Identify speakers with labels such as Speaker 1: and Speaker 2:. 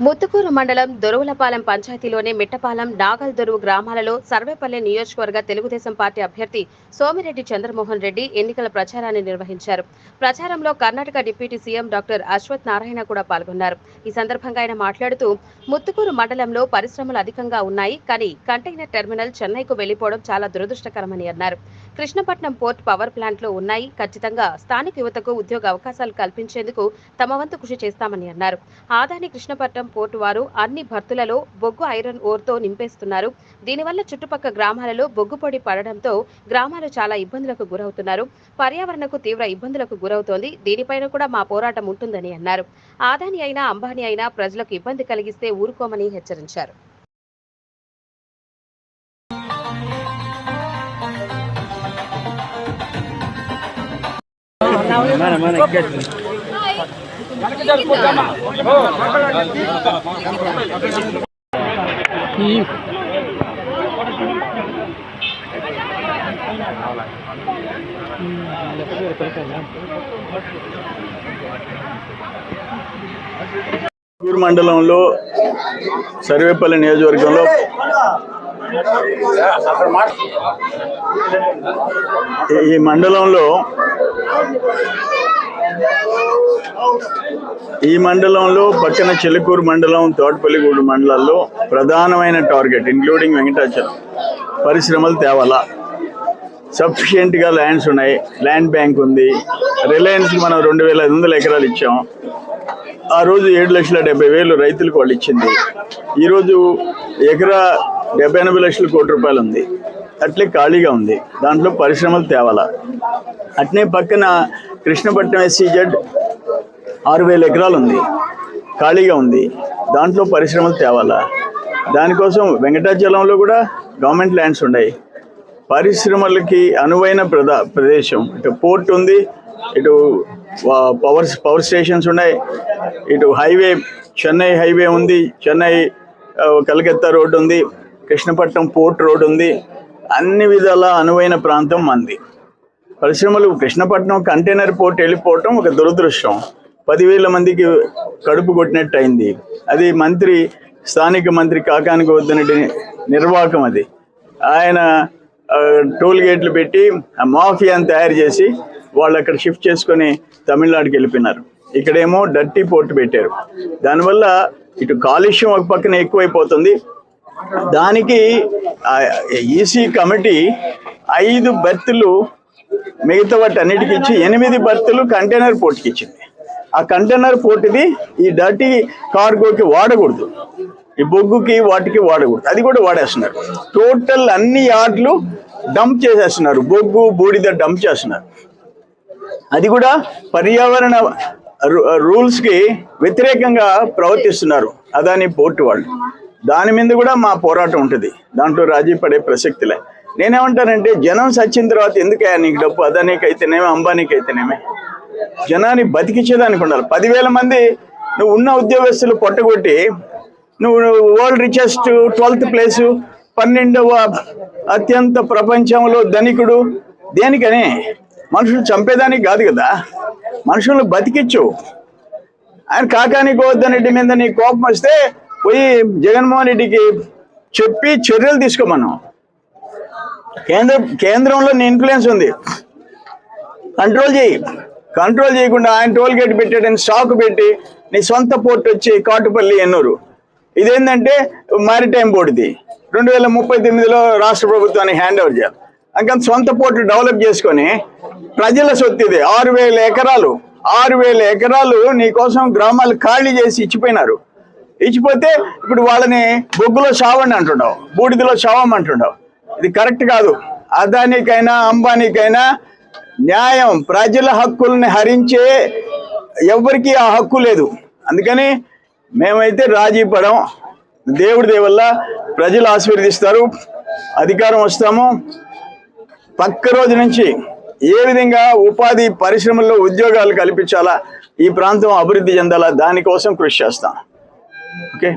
Speaker 1: ముత్తుకూరు మండలం దొరువులపాలెం పంచాయతీలోని మిట్టపాలెం నాగల్దొరువు గ్రామాలలో సర్వేపల్లి నియోజకవర్గ తెలుగుదేశం పార్టీ అభ్యర్థి సోమిరెడ్డి చంద్రమోహన్ రెడ్డి ఎన్నికల ప్రచారాన్ని నిర్వహించారు. ప్రచారంలో Karnataka deputy CM doctor Ashwath Narayana కూడా పాల్గొన్నారు. ఈ సందర్భంగా ఆయన మాట్లాడుతూ ముత్తుకూరు మండలంలో పరిశ్రమలు అధికంగా ఉన్నాయి, కానీ కంటైనర్ టెర్మినల్ చెన్నైకు వెళ్లిపోవడం చాలా దురదృష్టకరమని అన్నారు. కృష్ణపట్నం పోర్ట్ పవర్ ప్లాంట్లు ఉన్నాయి, ఖచ్చితంగా స్థానిక యువతకు ఉద్యోగ అవకాశాలు కల్పించేందుకు తమ వంతు కృషి చేస్తామని అన్నారు. ఆదాని కృష్ణపట్నం పోర్టు వారు అన్ని భర్తులలో బొగ్గు ఐరన్ ఓర్తో నింపేస్తున్నారు. దీనివల్ల చుట్టుపక్కల గ్రామాలలో బొగ్గు పొడి పడడంతో గ్రామాలు చాలా ఇబ్బందులకు గురవుతున్నారు. పర్యావరణకు తీవ్ర ఇబ్బందులకు గురవుతోంది. దీనిపైన కూడా మా పోరాటం ఉంటుందని అన్నారు. ఆదాని అయినా అంబానీ అయినా ప్రజలకు ఇబ్బంది కలిగిస్తే ఊరుకోమని హెచ్చరించారు.
Speaker 2: మండలంలో సర్వేపల్లి నియోజకవర్గంలో ఈ మండలంలో పక్కన చిలుకూరు మండలం, తోటపల్లిగూడు మండలాల్లో ప్రధానమైన టార్గెట్ ఇంక్లూడింగ్ వెంకటాచలం పరిశ్రమలు తేవాలా. సఫిషియెంట్గా ల్యాండ్స్ ఉన్నాయి, ల్యాండ్ బ్యాంక్ ఉంది. రిలయన్స్ మనం 2500 ఎకరాలు ఇచ్చాం. ఆ రోజు 7,70,000 రైతులకు వాళ్ళు ఇచ్చింది. ఈరోజు ఎకరా 70-80 లక్షల కోటి రూపాయలు ఉంది, అట్లే ఖాళీగా ఉంది. దాంట్లో పరిశ్రమలు తేవాలా. అట్నే పక్కన కృష్ణపట్నం SEZ 6,000 ఎకరాలు ఉంది, ఖాళీగా ఉంది. దాంట్లో పరిశ్రమలు తేవాలా. దానికోసం వెంకటాచలంలో కూడా గవర్నమెంట్ ల్యాండ్స్ ఉన్నాయి. పరిశ్రమలకి అనువైన ప్రదేశం, ఇటు పోర్ట్ ఉంది, ఇటు పవర్ స్టేషన్స్ ఉన్నాయి, ఇటు హైవే చెన్నై హైవే ఉంది, చెన్నై కలకత్తా రోడ్డు ఉంది, కృష్ణపట్నం పోర్ట్ రోడ్ ఉంది. అన్ని విధాల అనువైన ప్రాంతం మంది. పరిశ్రమలు కృష్ణపట్నం కంటైనర్ పోర్ట్ వెళ్ళిపోవటం ఒక దురదృష్టం. 10,000 మందికి కడుపు కొట్టినట్టు అయింది. అది స్థానిక మంత్రి కాకాని గోవర్ధన్ నిర్వాహకం. అది ఆయన టోల్ గేట్లు పెట్టి మాఫియాని తయారు చేసి వాళ్ళు అక్కడ షిఫ్ట్ చేసుకొని తమిళనాడుకి వెళ్ళిపోయినారు. ఇక్కడేమో డర్టీ పోర్ట్ పెట్టారు. దానివల్ల ఇటు కాలుష్యం ఒక పక్కన ఎక్కువైపోతుంది. దానికి ఈసీ కమిటీ 5 బెర్తులు మిగతా వాటి అన్నిటికి ఇచ్చి 8 బెర్తులు కంటైనర్ పోర్ట్కి ఇచ్చింది. ఆ కంటైనర్ పోర్ట్ది ఈ డర్టీ కార్గోకి వాడకూడదు, ఈ బొగ్గుకి వాటికి వాడకూడదు. అది కూడా వాడేస్తున్నారు. టోటల్ అన్ని యార్డ్లు డంప్ చేసేస్తున్నారు, బొగ్గు బూడిద డంప్ చేస్తున్నారు. అది కూడా పర్యావరణ రూల్స్కి వ్యతిరేకంగా ప్రవర్తిస్తున్నారు అదాని పోర్టు వాళ్ళు. దాని మీద కూడా మా పోరాటం ఉంటుంది, దాంట్లో రాజీ పడే ప్రసక్తిలే. నేనేమంటానంటే, జనం సచ్చిన తర్వాత ఎందుకయ్యా నీకు డబ్బు? అదానికి అయితేనేమే, అంబానీకి అయితేనేమే, జనాన్ని బతికించేదానికి ఉండాలి. 10,000 మంది నువ్వు ఉన్న ఉద్యోగస్తులు పొట్టగొట్టి నువ్వు వరల్డ్ రిచెస్ట్ 12th ప్లేసు, 12వ అత్యంత ప్రపంచంలో ధనికుడు. దేనికని? మనుషులు చంపేదానికి కాదు కదా, మనుషులను బతికించు. ఆయన కాకాని గోవర్ధన్ రెడ్డి మీద నీ కోపం వస్తే పోయి జగన్మోహన్ రెడ్డికి చెప్పి చర్యలు తీసుకోమన్నాం. కేంద్రంలో నీ ఇన్ఫ్లుయెన్స్ ఉంది, కంట్రోల్ చేయి. కంట్రోల్ చేయకుండా ఆయన టోల్ గేట్ పెట్టాడని స్టాక్ పెట్టి నీ సొంత పోర్ట్ వచ్చి కాటుపల్లి, ఎన్నూరు. ఇదేంటంటే మారిటైమ్ బోర్డుది 2039లో రాష్ట్ర ప్రభుత్వానికి హ్యాండ్ ఓవర్ చేయాలి. అందుకని సొంత పోర్టు డెవలప్ చేసుకొని ప్రజల సొత్తు ఇది. 6,000 ఎకరాలు 6,000 ఎకరాలు నీకోసం గ్రామాలు ఖాళీ చేసి ఇచ్చిపోయినారు. ఇచ్చిపోతే ఇప్పుడు వాళ్ళని బొగ్గులో చావండి అంటున్నావు, బూడిదలో చావమంటున్నావు. ఇది కరెక్ట్ కాదు. అదానికైనా అంబానీకైనా న్యాయం, ప్రజల హక్కుల్ని హరించే ఎవరికి ఆ హక్కు లేదు. అందుకని మేమైతే రాజీ పడం. దేవుడి దేవల్ల ప్రజలు ఆశీర్వదిస్తారు, అధికారం వస్తాము. పక్క రోజు నుంచి ఏ విధంగా ఉపాధి పరిశ్రమల్లో ఉద్యోగాలు కల్పించాలా, ఈ ప్రాంతం అభివృద్ధి చెందాలా, దానికోసం కృషి చేస్తాం. ఓకే.